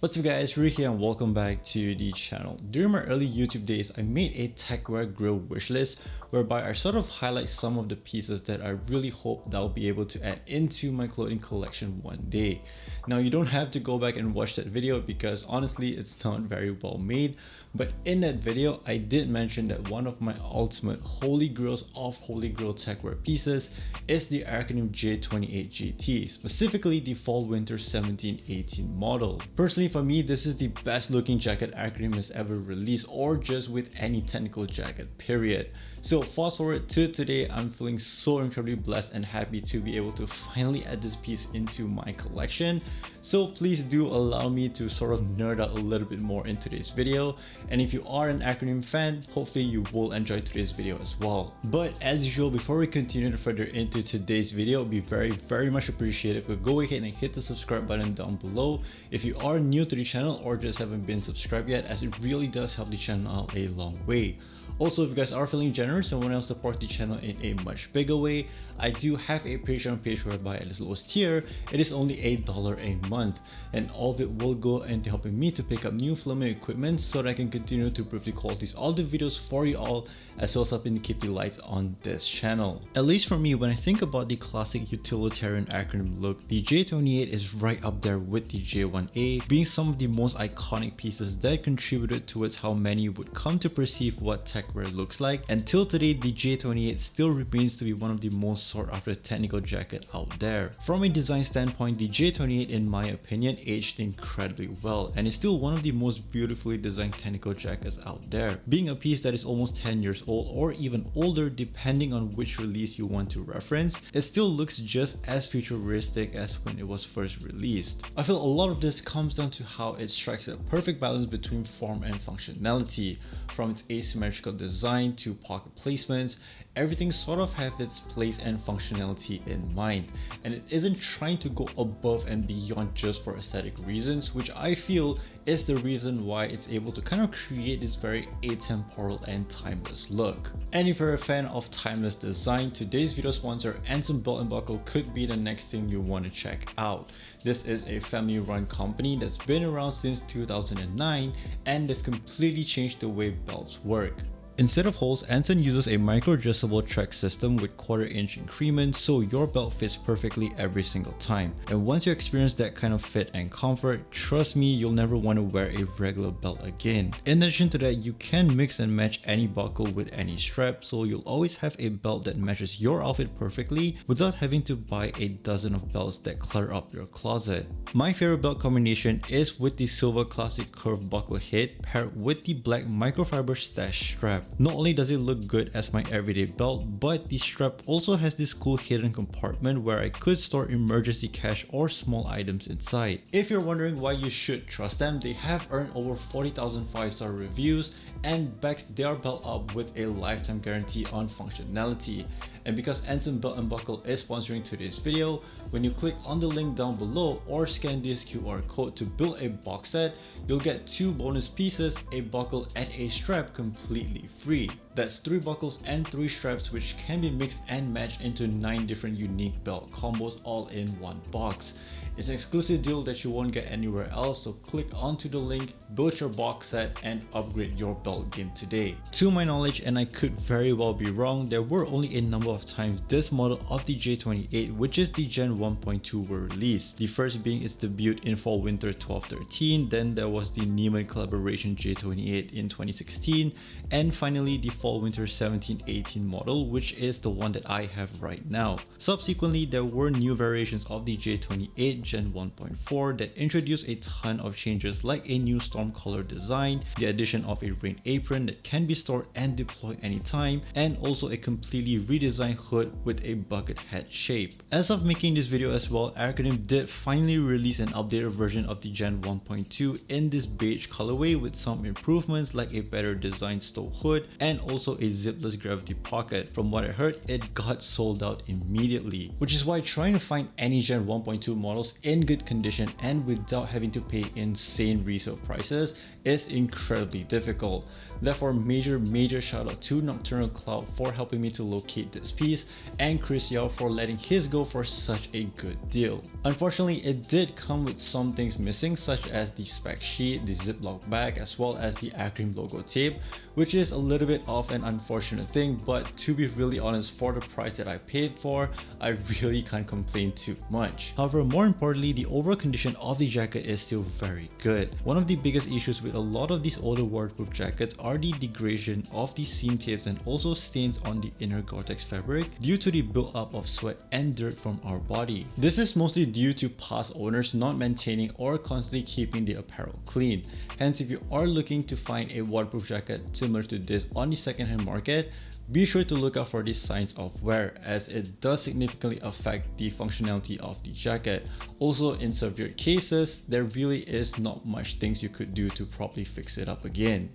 What's up guys, Rick here and welcome back to the channel. During my early YouTube days, I made a techwear grill wishlist whereby I sort of highlight some of the pieces that I really hope that I'll be able to add into my clothing collection one day. Now you don't have to go back and watch that video because honestly it's not very well made, but in that video I did mention that one of my ultimate holy grails of holy grail techwear pieces is the Arcanum J28 GT, specifically the fall winter 17-18 model. Personally, for me, this is the best looking jacket Arcanum has ever released, or just with any technical jacket, period. So fast forward to today, I'm feeling so incredibly blessed and happy to be able to finally add this piece into my collection. So please do allow me to sort of nerd out a little bit more in today's video. And if you are an Arcanum fan, hopefully you will enjoy today's video as well. But as usual, before we continue further into today's video, it would be very much appreciated if you go ahead and hit the subscribe button down below if you are new to the channel or just haven't been subscribed yet, as it really does help the channel out a long way. Also, if you guys are feeling generous and want to support the channel in a much bigger way, I do have a Patreon page whereby at this lowest tier, it is only $8 a month, and all of it will go into helping me to pick up new filming equipment so that I can continue to improve the qualities of the videos for you all, as well as helping to keep the lights on this channel. At least for me, when I think about the classic utilitarian Arcanum look, the J28 is right up there with the J1A, being some of the most iconic pieces that contributed towards how many would come to perceive what techwear looks like. Until today, the J28 still remains to be one of the most sought after technical jacket out there. From a design standpoint, the J28 in my opinion aged incredibly well and is still one of the most beautifully designed technical jackets out there. Being a piece that is almost 10 years old or even older depending on which release you want to reference, it still looks just as futuristic as when it was first released. I feel a lot of this comes down to how it strikes a perfect balance between form and functionality. From its asymmetrical design to pocket placements, everything sort of have its place and functionality in mind, and it isn't trying to go above and beyond just for aesthetic reasons, which I feel is the reason why it's able to kind of create this very atemporal and timeless look. And if you're a fan of timeless design, today's video sponsor Anson Belt & Buckle could be the next thing you want to check out. This is a family run company that's been around since 2009, and they've completely changed the way belts work. Instead of holes, Anson uses a micro-adjustable track system with 1/4-inch increments, so your belt fits perfectly every single time. And once you experience that kind of fit and comfort, trust me, you'll never want to wear a regular belt again. In addition to that, you can mix and match any buckle with any strap, so you'll always have a belt that matches your outfit perfectly without having to buy a dozen of belts that clutter up your closet. My favorite belt combination is with the silver classic curved buckle head paired with the black microfiber stash strap. Not only does it look good as my everyday belt, but the strap also has this cool hidden compartment where I could store emergency cash or small items inside. If you're wondering why you should trust them, they have earned over 40,000 5-star reviews and backs their belt up with a lifetime guarantee on functionality. And because Anson Belt & Buckle is sponsoring today's video, when you click on the link down below or scan this QR code to build a box set, you'll get 2 bonus pieces, a buckle and a strap completely free. That's 3 buckles and 3 straps, which can be mixed and matched into 9 different unique belt combos all in one box. It's an exclusive deal that you won't get anywhere else, so click onto the link, build your box set and upgrade your belt game today. To my knowledge, and I could very well be wrong, there were only a number of times this model of the J28, which is the Gen 1.2, were released. The first being its debut in fall winter 12-13, then there was the Neiman collaboration J28 in 2016, and finally the fall winter 17-18 model, which is the one that I have right now. Subsequently, there were new variations of the J28 Gen 1.4 that introduced a ton of changes, like a new storm collar design, the addition of a rain apron that can be stored and deployed anytime, and also a completely redesigned hood with a bucket hat shape. As of making this video as well, Arcanum did finally release an updated version of the Gen 1.2 in this beige colorway with some improvements like a better designed stow hood and also a zipless gravity pocket. From what I heard, it got sold out immediately, which is why trying to find any Gen 1.2 models in good condition and without having to pay insane resale prices is incredibly difficult. Therefore, major shout out to Nocturnal Cloud for helping me to locate this piece, and Chris Yao for letting his go for such a good deal. Unfortunately, it did come with some things missing, such as the spec sheet, the Ziploc bag, as well as the Acrim logo tape, which is a little bit of an unfortunate thing, but to be really honest, for the price that I paid for, I really can't complain too much. However, more importantly, the overall condition of the jacket is still very good. One of the biggest issues with a lot of these older waterproof jackets are the degradation of the seam tapes and also stains on the inner Gore-Tex fabric due to the buildup of sweat and dirt from our body. This is mostly due to past owners not maintaining or constantly keeping the apparel clean. Hence, if you are looking to find a waterproof jacket similar to this on the secondhand market, be sure to look out for these signs of wear, as it does significantly affect the functionality of the jacket. Also, in severe cases, there really is not much things you could do to properly fix it up again.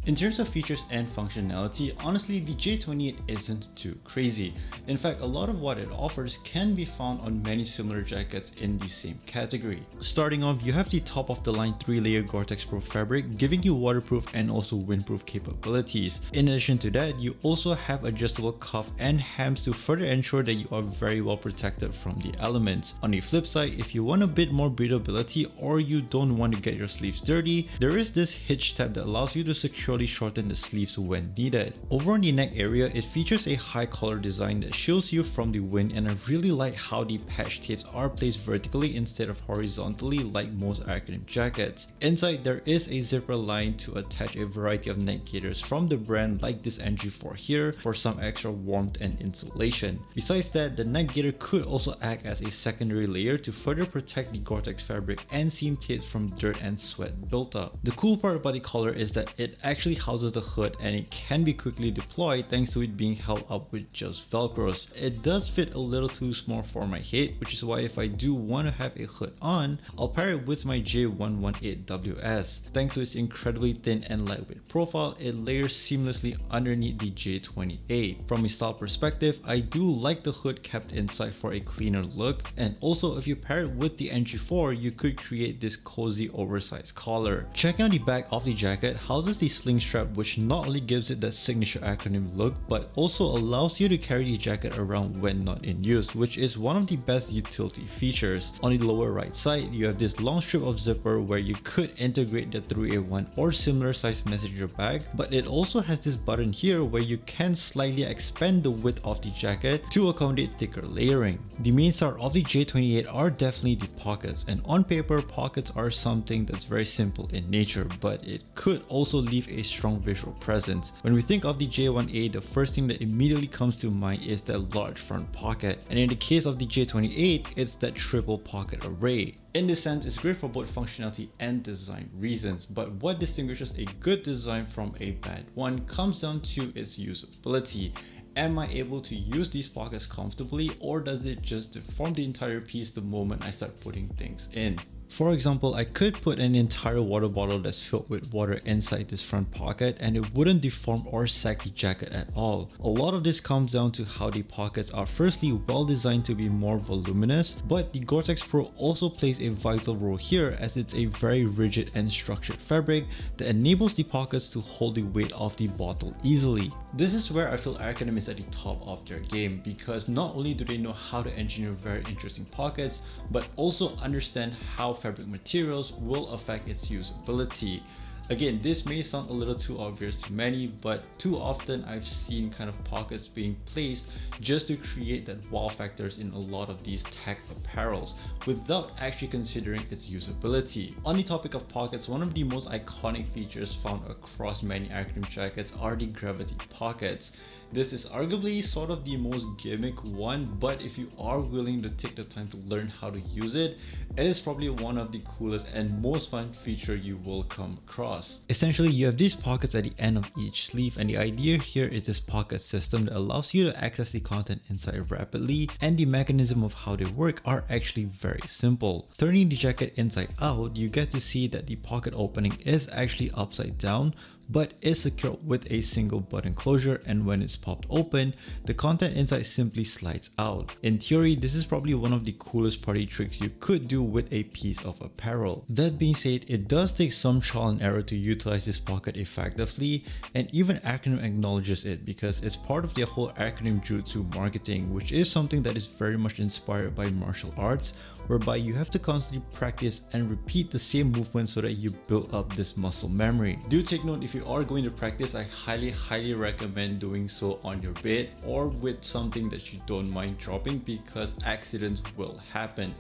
In terms of features and functionality, honestly, the J28 isn't too crazy. In fact, a lot of what it offers can be found on many similar jackets in the same category. Starting off, you have the top of the line 3-layer Gore-Tex Pro fabric, giving you waterproof and also windproof capabilities. In addition to that, you also have adjustable cuff and hams to further ensure that you are very well protected from the elements. On the flip side, if you want a bit more breathability or you don't want to get your sleeves dirty, there is this hitch tab that allows you to securely shorten the sleeves when needed. Over on the neck area, it features a high collar design that shields you from the wind, and I really like how the patch tapes are placed vertically instead of horizontally like most Acrim jackets. Inside, there is a zipper line to attach a variety of neck gaiters from the brand, like this NG4 here, for some extra warmth and insulation. Besides that, the neck gaiter could also act as a secondary layer to further protect the Gore-Tex fabric and seam tapes from dirt and sweat buildup. The cool part about the collar is that it actually houses the hood, and it can be quickly deployed thanks to it being held up with just velcros. It does fit a little too small for my head, which is why if I do want to have a hood on, I'll pair it with my J118WS. Thanks to its incredibly thin and lightweight profile, it layers seamlessly underneath the J28. From a style perspective, I do like the hood kept inside for a cleaner look, and also if you pair it with the NG4, you could create this cozy oversized collar. Checking out the back of the jacket, houses the sling strap, which not only gives it that signature Acrim look, but also allows you to carry the jacket around when not in use, which is one of the best utility features. On the lower right side, you have this long strip of zipper where you could integrate the 3A1 or similar size messenger bag, but it also has this button here where you can slightly expand the width of the jacket to accommodate thicker layering. The main star of the J28 are definitely the pockets, and on paper, pockets are something that's very simple in nature, but it could also leave a strong visual presence. When we think of the J1A, the first thing that immediately comes to mind is that large front pocket, and in the case of the J28, it's that triple pocket array. In this sense, it's great for both functionality and design reasons, but what distinguishes a good design from a bad one comes down to its usability. Am I able to use these pockets comfortably, or does it just deform the entire piece the moment I start putting things in? For example, I could put an entire water bottle that's filled with water inside this front pocket and it wouldn't deform or sag the jacket at all. A lot of this comes down to how the pockets are firstly well designed to be more voluminous, but the Gore-Tex Pro also plays a vital role here, as it's a very rigid and structured fabric that enables the pockets to hold the weight of the bottle easily. This is where I feel Acrim is at the top of their game, because not only do they know how to engineer very interesting pockets, but also understand how fabric materials will affect its usability. Again, this may sound a little too obvious to many, but too often I've seen kind of pockets being placed just to create that wow factors in a lot of these tech apparels without actually considering its usability. On the topic of pockets, one of the most iconic features found across many Acrim jackets are the gravity pockets. This is arguably sort of the most gimmick one, but if you are willing to take the time to learn how to use it, it is probably one of the coolest and most fun feature you will come across. Essentially, you have these pockets at the end of each sleeve, and the idea here is this pocket system that allows you to access the content inside rapidly, and the mechanism of how they work are actually very simple. Turning the jacket inside out, you get to see that the pocket opening is actually upside down, but is secured with a single button closure, and when it's popped open, the content inside simply slides out. In theory, this is probably one of the coolest party tricks you could do with a piece of apparel. That being said, it does take some trial and error to utilize this pocket effectively, and even Acronym acknowledges it because it's part of their whole Acronym Jutsu marketing, which is something that is very much inspired by martial arts, whereby you have to constantly practice and repeat the same movement so that you build up this muscle memory. Do take note, if you are going to practice, I highly recommend doing so on your bed or with something that you don't mind dropping, because accidents will happen.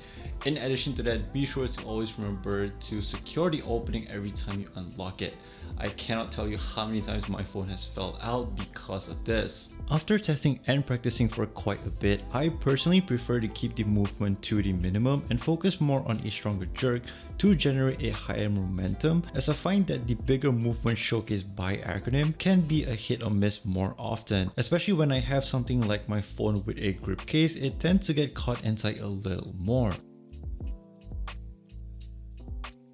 In addition to that, be sure to always remember to secure the opening every time you unlock it. I cannot tell you how many times my phone has fell out because of this. After testing and practicing for quite a bit, I personally prefer to keep the movement to the minimum and focus more on a stronger jerk to generate a higher momentum, as I find that the bigger movement showcased by Acronym can be a hit or miss more often. Especially when I have something like my phone with a grip case, it tends to get caught inside a little more.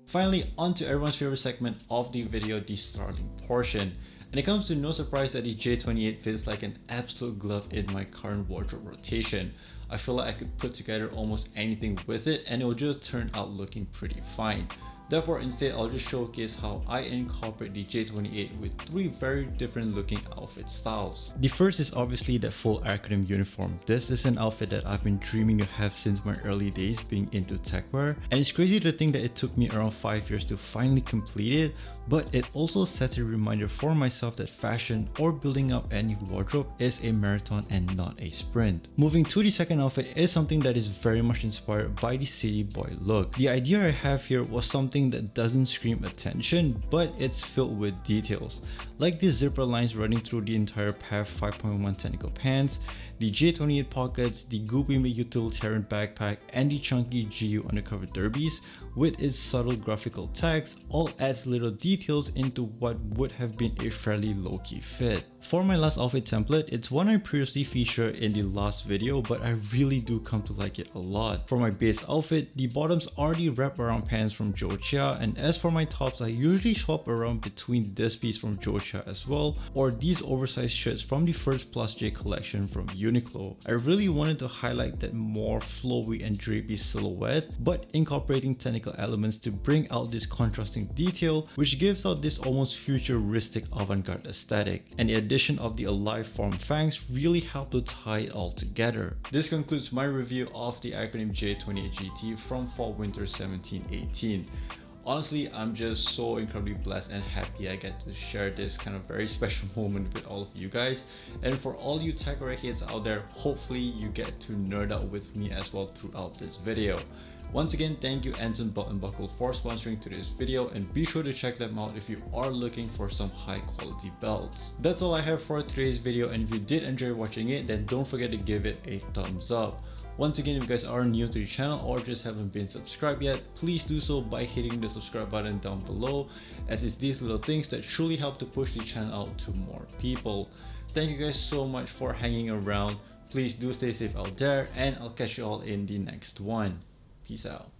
Finally, on to everyone's favorite segment of the video, the styling portion. And it comes to no surprise that the J28 feels like an absolute glove in my current wardrobe rotation. I feel like I could put together almost anything with it and it will just turn out looking pretty fine. Therefore, instead, I'll just showcase how I incorporate the J28 with 3 very different looking outfit styles. The first is obviously the full Acronym uniform. This is an outfit that I've been dreaming to have since my early days being into techwear, and it's crazy to think that it took me around 5 years to finally complete it, but it also sets a reminder for myself that fashion or building up any wardrobe is a marathon and not a sprint. Moving to the second outfit is something that is very much inspired by the city boy look. The idea I have here was something that doesn't scream attention, but it's filled with details, like the zipper lines running through the entire PAF 5.1 technical pants, the J28 pockets, the goopy utilitarian backpack, and the chunky GU undercover derbies with its subtle graphical text all adds little details into what would have been a fairly low-key fit. For my last outfit template, it's one I previously featured in the last video, but I really do come to like it a lot. For my base outfit, the bottoms are the wrap-around pants from Jochia, and as for my tops, I usually swap around between this piece from Jochia as well, or these oversized shirts from the first Plus J collection from Uniqlo. I really wanted to highlight that more flowy and drapey silhouette, but incorporating technical elements to bring out this contrasting detail, which gives out this almost futuristic avant-garde aesthetic. And the addition of the alive form fangs really helped to tie it all together. This concludes my review of the Acronym J28 GT from Fall Winter 17-18. Honestly, I'm just so incredibly blessed and happy I get to share this kind of very special moment with all of you guys. And for all you techwear heads out there, hopefully you get to nerd out with me as well throughout this video. Once again, thank you Anson Belt and Buckle for sponsoring today's video, and be sure to check them out if you are looking for some high quality belts. That's all I have for today's video, and if you did enjoy watching it, then don't forget to give it a thumbs up. Once again, if you guys are new to the channel or just haven't been subscribed yet, please do so by hitting the subscribe button down below, as it's these little things that truly help to push the channel out to more people. Thank you guys so much for hanging around. Please do stay safe out there, and I'll catch you all in the next one. Peace out.